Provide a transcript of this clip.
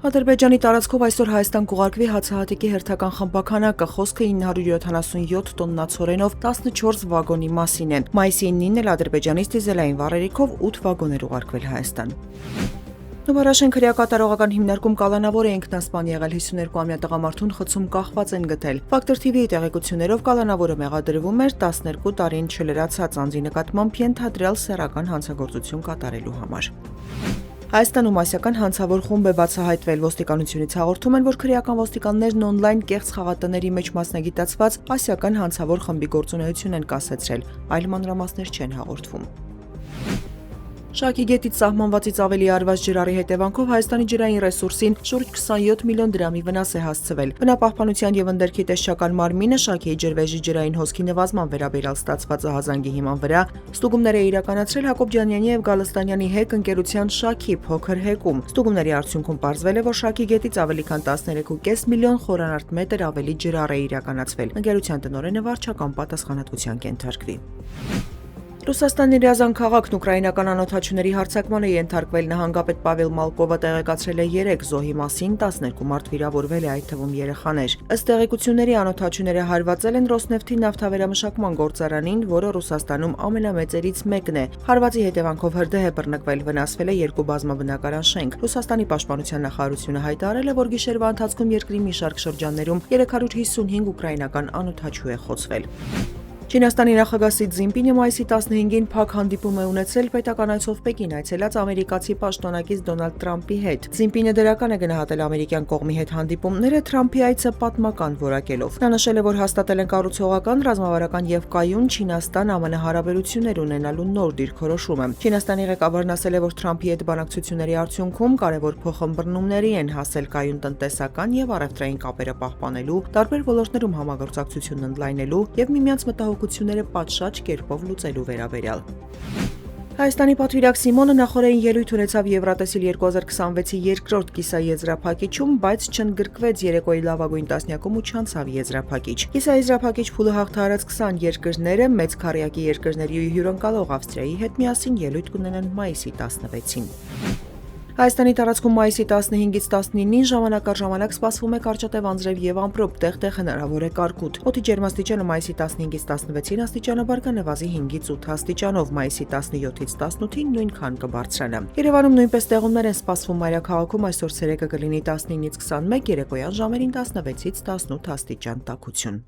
Ադրբեջանի տարածքով այսօր Հայաստան կուղարկվի հացահատիկի հերթական խմբաքանակը, խոսքը 977 տոննա ցորենով 14 վագոնի մասին է։ Մայիսի 9-ին էլ Ադրբեջանից դիզելային վառելիքով 8 վագոն էր ուղարկվել Հայաստան։ Նովարաշեն քրեակատարողական հիմնարկում կալանավոր է ինքնասպան եղել 52-ամյա տղամարդուն խցում կախված են գտել։ Ֆակտոր TV-ի տեղեկություններով կալանավորը մեղադրվում էր 12 տարին չլրացած անձի նկատմամբ ենթադրյալ սեռական հանցագործություն կատարելու համար։ Հայաստանում ասիական հանցավոր խումբ է բացահայտվել։ Ոստիկանությունից հաղորդում են, որ քրեական ոստիկաններն օնլայն կեղծ խաղատների մեջ մասնագիտացված ասիական հանցավոր խմբի գործունեություն են կասեցրել, այլ մանրամասներ չեն հաղորդվում։ Շաքի գետից սահմանվածից ավելի արված ջրառի հետևանքով Հայաստանի ջրային ռեսուրսին շուրջ 27 միլիոն դրամի վնաս է հասցվել։ Բնապահպանության եւ ընդերքի տեսչական մարմինը Շաքիի ջրվեժի ջրային հոսքի նվազման վերաբերյալ ստացված ահազանգի հիման վրա ստուգումներ է իրականացրել Հակոբյանյանի եւ Գալստանյանի ՀԵԿ ընկերության Շաքի փոքր հեկում։ Ստուգումների արդյունքում պարզվել է, որ Շաքի գետից ավելի քան 13.5 միլիոն խորանարդ մետր ավելի ջրառ է իրականացվել։ Ընկերության տնօրենը վարչական պատասխանատվության կենթարկվի։ Ռուսաստանի Ռիազան քաղաքն ուկրաինական անօդաչուների հարձակման է ենթարկվել։ Նահանգապետ Պավել Մալկովը տեղեկացրել է 3 զոհի մասին, 12 մարդ վիրավորվել է, այդ թվում երեխաներ։ Ըստ տեղեկությունների անօդաչուները հարվածել են Ռոսնեֆթի նավթավերամշակման գործարանին, որը Ռուսաստանում ամենամեծերից մեկն է։ Հարվածի հետևանքով հրդեհ է բռնկվել, վնասվել է 2 բազմաբնակարան շենք։ Ռուսաստանի պաշտպանության նախարարությունը հայտարարել է, որ գիշերվա ընթացքում երկրի մի շարք շրջաններում 355 ուկրաինական անօդաչու է խոցվել։ Չինաստանի նախագահ Սի Ցզինպինը մայիսի 15-ին փակ հանդիպում է ունեցել պետական այցով Պեկին այցելած ամերիկացի պաշտոնակից Դոնալդ Թրամփի հետ։ Ցզինպինը դրական է գնահատել ամերիկյան կողմի հետ հանդիպումները Թրամփի այցը պատմական որակելով։ Նա նշել է, որ հաստատել են կառուցողական, ռազմավարական եւ կայուն Չինաստան-ԱՄՆ հարաբերություններ ունենալու նոր դիրքորոշումը։ Չինաստանի ղեկավարն ասել է, որ Թրամփի հետ բանակցությունների արդյունքում կարևոր փոխըմբռնումների են հասել կայուն տնտեսական եւ առևտրային կապերը պահպանելու, տարբեր ոլորտներում համագործակցությունն ընդլայնելու եւ միմյանց մտահոգությունները պատշաճ կերպով լուծելու վերաբերյալ։ Հայաստանի պատվիրակ Սիմոնը նախորդին ելույթ ունեցավ Եվրատեսիլ 2026-ի երկրորդ կիսաեզրափակիչում, բայց չընդգրկվեց երեկոյի լավագույն տասնյակում ու չանցավ եզրափակիչ։ Կիսաեզրափակիչ փուլը հաղթահարած 20 երկրները մեծ քառյակի երկրների ու հյուրընկալող Ավստրիայի հետ միասին ելույթ կունենան մայիսի 16-ին։ Հայաստանի տարածքում մայիսի 15-ից 19-ին ժամանակ առ ժամանակ սպասվում է կարճատև անձրև եւ ամպրոպ, տեղ-տեղ հնարավոր է կարկուտ։ Օդի ջերմաստիճանը մայիսի 15-ից 16-ին աստիճանաբար կնվազի 5-ից 8 աստիճանով, մայիսի 17-ից 18-ին նույնքան կբարձրանա։ Երևանում նույնպես տեղումներ են սպասվում մայրաքաղաքում այսօր ցերեկը կլինի 19-ից 21, երեկոյան ժամերին 16-ից 18 աստիճան տաքություն։